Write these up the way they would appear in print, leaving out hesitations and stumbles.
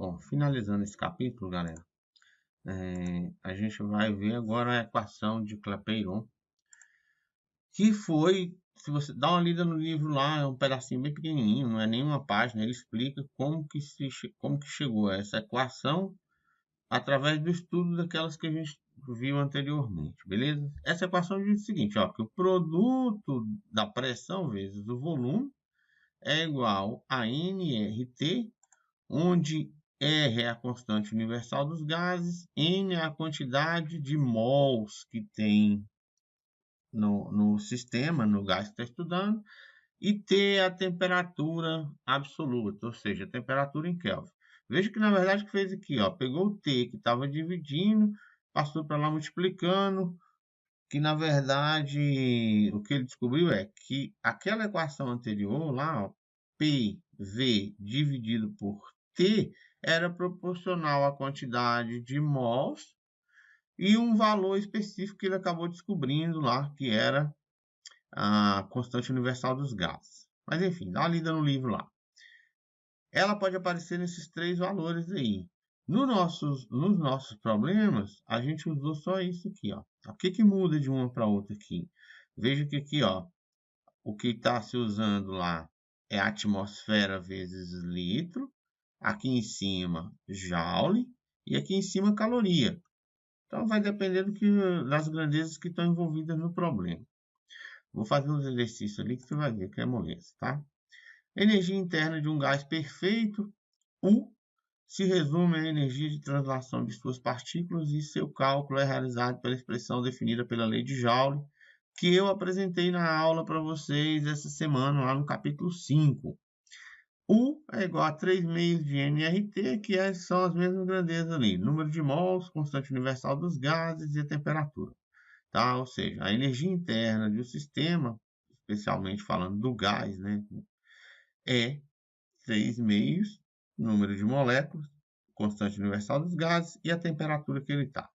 Bom, finalizando esse capítulo, galera, a gente vai ver agora a equação de Clapeyron, que foi, se você dá uma lida no livro lá, é um pedacinho bem pequenininho, não é nenhuma página, ele explica como que chegou a essa equação através do estudo daquelas que a gente viu anteriormente, beleza? Essa equação diz o seguinte, ó, que o produto da pressão vezes o volume é igual a nRT, onde R é a constante universal dos gases, N é a quantidade de mols que tem no sistema, no gás que está estudando, e T é a temperatura absoluta, ou seja, a temperatura em Kelvin. Veja que, na verdade, que fez aqui, ó, pegou o T que estava dividindo, passou para lá multiplicando, que, na verdade, o que ele descobriu é que aquela equação anterior lá, ó, PV dividido por T, era proporcional à quantidade de mols e um valor específico que ele acabou descobrindo lá, que era a constante universal dos gases. Mas enfim, dá uma lida no livro lá. Ela pode aparecer nesses três valores aí. Nos nossos problemas, a gente usou só isso aqui, ó. O que muda de uma para outra aqui? Veja que aqui, ó, o que está se usando lá é atmosfera vezes litro, aqui em cima joule e aqui em cima caloria. Então vai depender das grandezas que estão envolvidas no problema. Vou fazer uns exercícios ali que você vai ver que é moleza, tá? Energia interna de um gás perfeito, U, se resume à energia de translação de suas partículas e seu cálculo é realizado pela expressão definida pela lei de Joule, que eu apresentei na aula para vocês essa semana, lá no capítulo 5. U é igual a 3 meios de nRT, que são as mesmas grandezas ali. Número de mols, constante universal dos gases e a temperatura. Tá? Ou seja, a energia interna do sistema, especialmente falando do gás, né, é 3 meios, número de moléculas, constante universal dos gases e a temperatura que ele está.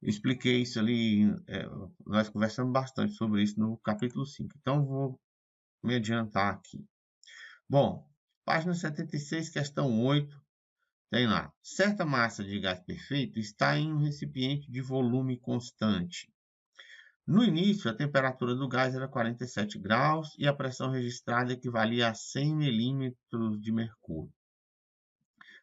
Expliquei isso ali, nós conversamos bastante sobre isso no capítulo 5, então vou me adiantar aqui. Bom, página 76, questão 8, tem lá. Certa massa de gás perfeito está em um recipiente de volume constante. No início, a temperatura do gás era 47 graus e a pressão registrada equivalia a 100 milímetros de mercúrio.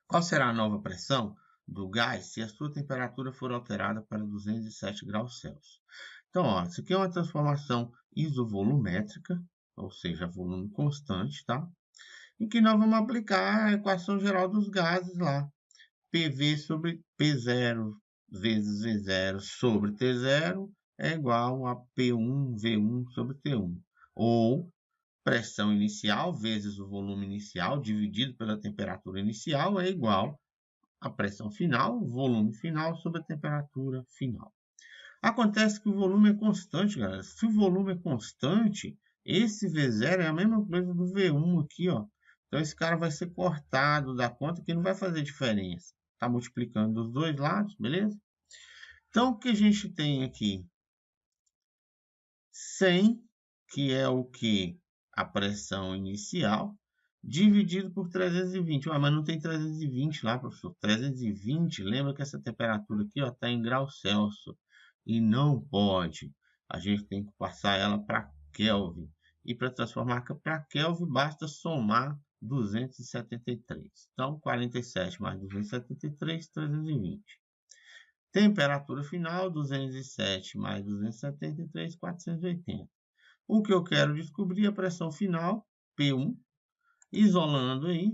Qual será a nova pressão do gás se a sua temperatura for alterada para 207 graus Celsius? Então, ó, isso aqui é uma transformação isovolumétrica, ou seja, volume constante, tá? Em que nós vamos aplicar a equação geral dos gases lá. PV sobre P0 vezes V0 sobre T0 é igual a P1V1 sobre T1. Ou pressão inicial vezes o volume inicial dividido pela temperatura inicial é igual a pressão final, volume final sobre a temperatura final. Acontece que o volume é constante, galera. Se o volume é constante, esse V0 é a mesma coisa do V1 aqui, ó. Então esse cara vai ser cortado da conta que não vai fazer diferença. Está multiplicando dos dois lados, beleza? Então o que a gente tem aqui? 100, que é o que? A pressão inicial, dividido por 320. Mas não tem 320 lá, professor. 320, lembra que essa temperatura aqui está em graus Celsius. E não pode. A gente tem que passar ela para Kelvin. E para transformar para Kelvin, basta somar 273. Então, 47 mais 273, 320. Temperatura final, 207 mais 273, 480. O que eu quero descobrir é a pressão final, P1, isolando aí,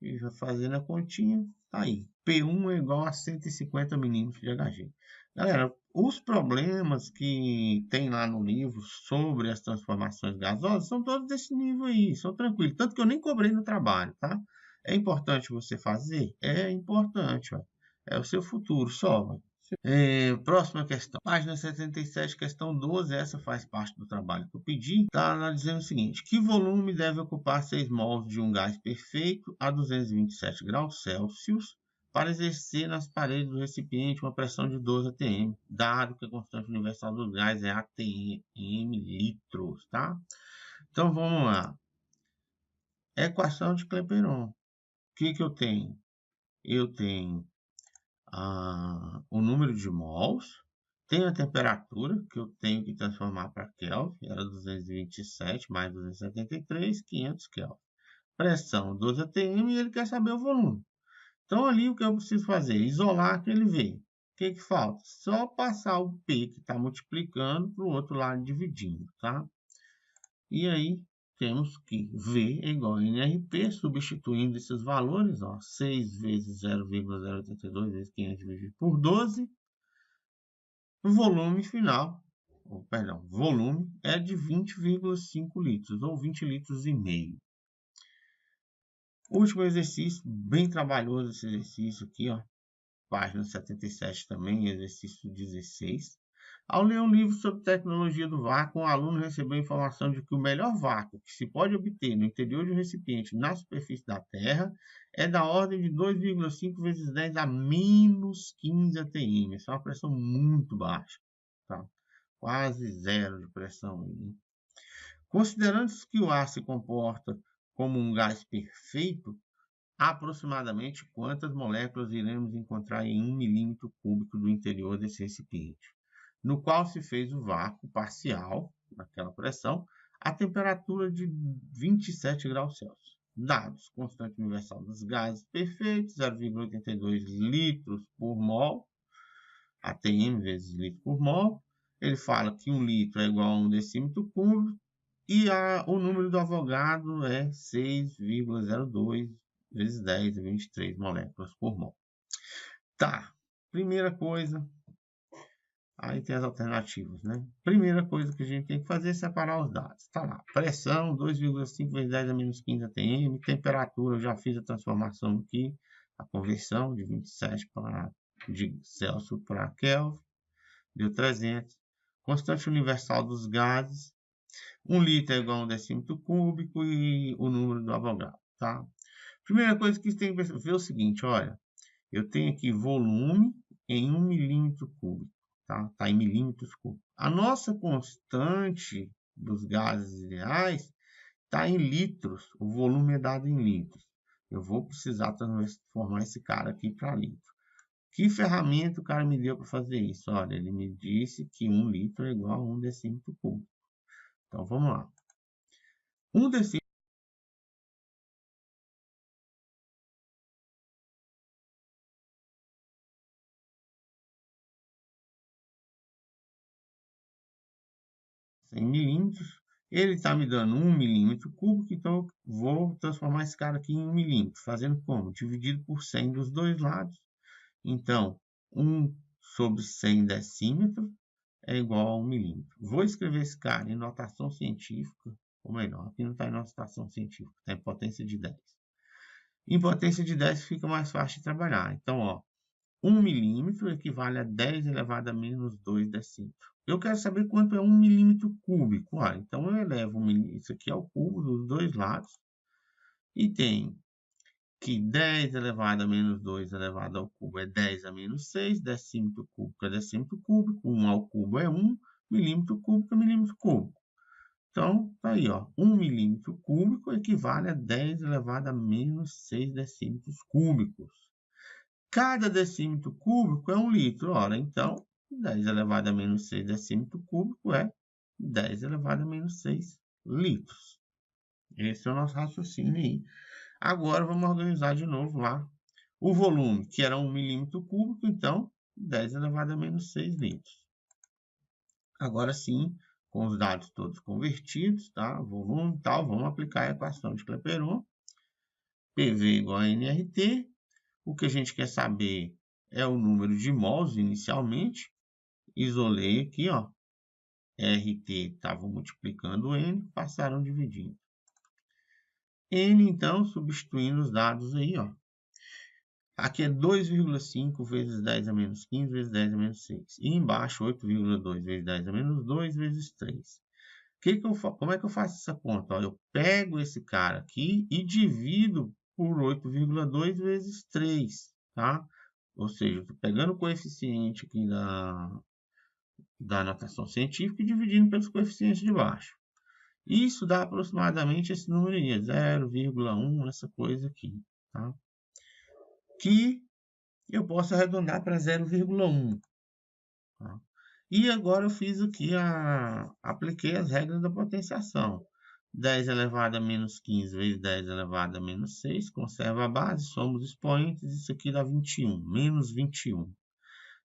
e já fazendo a continha, tá aí. P1 é igual a 150 milímetros de Hg. Galera, os problemas que tem lá no livro sobre as transformações gasosas são todos desse nível aí, são tranquilos. Tanto que eu nem cobrei no trabalho, tá? É importante você fazer? É importante, ó. É o seu futuro só, ó. Próxima questão, página 77, questão 12, essa faz parte do trabalho que eu pedi, está dizendo o seguinte, que volume deve ocupar 6 mols de um gás perfeito a 227 graus Celsius para exercer nas paredes do recipiente uma pressão de 12 atm, dado que a constante universal do gás é atm litros, tá? Então vamos lá. Equação de Clapeyron. que eu tenho? Eu tenho o número de mols, tenho a temperatura, que eu tenho que transformar para Kelvin, era 227 mais 273, 500 Kelvin. Pressão 12 atm e ele quer saber o volume. Então, ali o que eu preciso fazer? Isolar aquele V. O que falta? Só passar o P que está multiplicando para o outro lado dividindo, tá? E aí, temos que V é igual a NRP, substituindo esses valores, ó, 6 vezes 0,082 vezes 500 dividido por 12. O volume final, volume é de 20,5 litros, ou 20 litros e meio. Último exercício, bem trabalhoso esse exercício aqui, ó. Página 77 também, exercício 16. Ao ler um livro sobre tecnologia do vácuo, o aluno recebeu a informação de que o melhor vácuo que se pode obter no interior de um recipiente na superfície da Terra é da ordem de 2,5 vezes 10 a menos 15 atm. Essa é uma pressão muito baixa, tá? Quase zero de pressão aí. Considerando que o ar se comporta como um gás perfeito, aproximadamente quantas moléculas iremos encontrar em 1 milímetro cúbico do interior desse recipiente, no qual se fez o vácuo parcial, naquela pressão, a temperatura de 27 graus Celsius. Dados: constante universal dos gases perfeitos, 0,82 litros por mol, ATM vezes litro por mol. Ele fala que 1 litro é igual a 1 decímetro cúbico, e o número do Avogadro é 6,02 vezes 10 a 23 moléculas por mol. Tá, primeira coisa, aí tem as alternativas, né? Primeira coisa que a gente tem que fazer é separar os dados. Tá lá, pressão 2,5 vezes 10 a menos 15 atm, temperatura, eu já fiz a transformação aqui, a conversão de 27 de Celsius para Kelvin, deu 300. Constante universal dos gases, 1 litro é igual a 1 decímetro cúbico e o número do Avogadro, tá? Primeira coisa que você tem que ver é o seguinte, olha, eu tenho aqui volume em 1 milímetro cúbico, tá? Tá em milímetros cúbicos. A nossa constante dos gases ideais está em litros, o volume é dado em litros. Eu vou precisar transformar esse cara aqui para litro. Que ferramenta o cara me deu para fazer isso? Olha, ele me disse que 1 litro é igual a 1 decímetro cúbico. Então, vamos lá. 1 decímetro em milímetros, ele está me dando 1 milímetro cúbico, então eu vou transformar esse cara aqui em 1 milímetro, fazendo como? Dividido por 100 dos dois lados. Então, 1 sobre 100 decímetros é igual a 1 milímetro. Vou escrever esse cara em notação científica, ou melhor, aqui não está em notação científica, está em potência de 10. Em potência de 10 fica mais fácil de trabalhar. Então, ó, 1 milímetro equivale a 10 elevado a menos 2 decímetros. Eu quero saber quanto é 1 milímetro cúbico. Então, eu elevo isso aqui ao cubo dos dois lados. E tenho que 10 elevado a menos 2 elevado ao cubo é 10 a menos 6. Decímetro cúbico é decímetro cúbico. 1 ao cubo é 1. Milímetro cúbico é milímetro cúbico. Então, tá aí, ó. 1 milímetro cúbico equivale a 10 elevado a menos 6 decímetros cúbicos. Cada decímetro cúbico é 1 litro. Ora, então, 10 elevado a menos 6 decímetro cúbico é 10 elevado a menos 6 litros. Esse é o nosso raciocínio aí. Agora, vamos organizar de novo lá o volume, que era 1 milímetro cúbico, então, 10 elevado a menos 6 litros. Agora sim, com os dados todos convertidos, tá? Volume e tal, vamos aplicar a equação de Clapeyron. PV igual a nRT. O que a gente quer saber é o número de mols inicialmente. Isolei aqui, ó. RT estava multiplicando N, passaram dividindo. N, então, substituindo os dados aí, ó. Aqui é 2,5 vezes 10 a menos 15 vezes 10 a menos 6. E embaixo, 8,2 vezes 10 a menos 2 vezes 3. Como é que eu faço essa conta? Ó, eu pego esse cara aqui e divido por 8,2 vezes 3, tá? Ou seja, estou pegando o coeficiente aqui da notação científica e dividindo pelos coeficientes de baixo. Isso dá aproximadamente esse número aí, 0,1, essa coisa aqui, tá? que eu posso arredondar para 0,1. Tá? E agora eu fiz aqui, apliquei as regras da potenciação. 10 elevado a menos 15 vezes 10 elevado a menos 6, conserva a base, soma os expoentes, isso aqui dá 21, menos 21.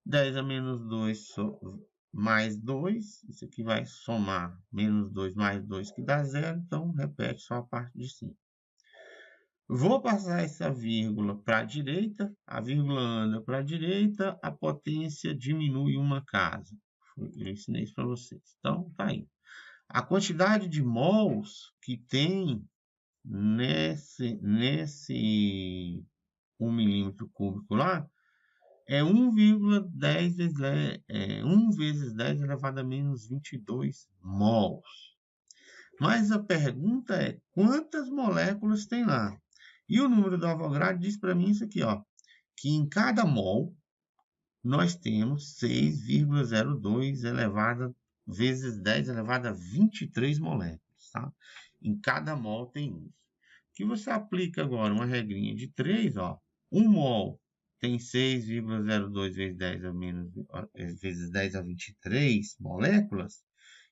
10 a menos 2 mais 2, isso aqui vai somar menos 2 mais 2 que dá 0, então repete só a parte de cima. Vou passar essa vírgula para a direita, a vírgula anda para a direita, a potência diminui uma casa. Eu ensinei isso para vocês. Então, tá aí. A quantidade de mols que tem nesse 1 milímetro cúbico lá é 1,10 vezes 1 vezes 10 elevado a menos 22 mols. Mas a pergunta é, quantas moléculas tem lá? E o número do Avogadro diz para mim isso aqui, ó, que em cada mol nós temos 6,02 elevado vezes 10 elevado a 23 moléculas, tá? Em cada mol tem isso. Que você aplica agora uma regrinha de 3, ó, 1 mol tem 6,02 vezes 10 a menos vezes 10 a 23 moléculas.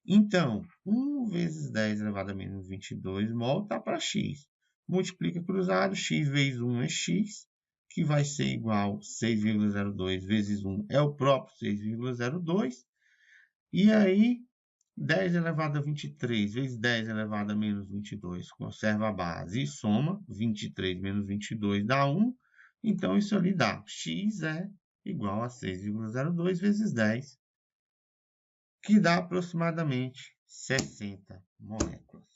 Então, 1 vezes 10 elevado a menos 22 mol está para x. Multiplica cruzado, x vezes 1 é x, que vai ser igual a 6,02 vezes 1 é o próprio 6,02. E aí, 10 elevado a 23 vezes 10 elevado a menos 22, conserva a base e soma, 23 menos 22 dá 1. Então, isso ali dá x é igual a 6,02 vezes 10, que dá aproximadamente 60 moléculas.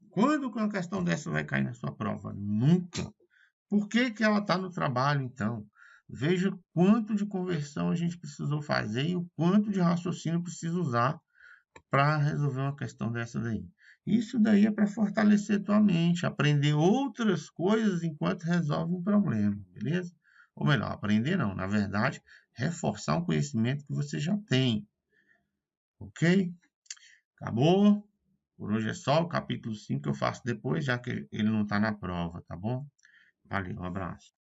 Quando uma questão dessa vai cair na sua prova? Nunca. Por que ela está no trabalho, então? Veja quanto de conversão a gente precisou fazer e o quanto de raciocínio precisa usar para resolver uma questão dessa daí. Isso daí é para fortalecer tua mente, aprender outras coisas enquanto resolve um problema, beleza? Ou melhor, aprender não, na verdade, reforçar um conhecimento que você já tem. Ok? Acabou? Por hoje é só. O capítulo 5 eu faço depois, já que ele não está na prova, tá bom? Valeu, um abraço.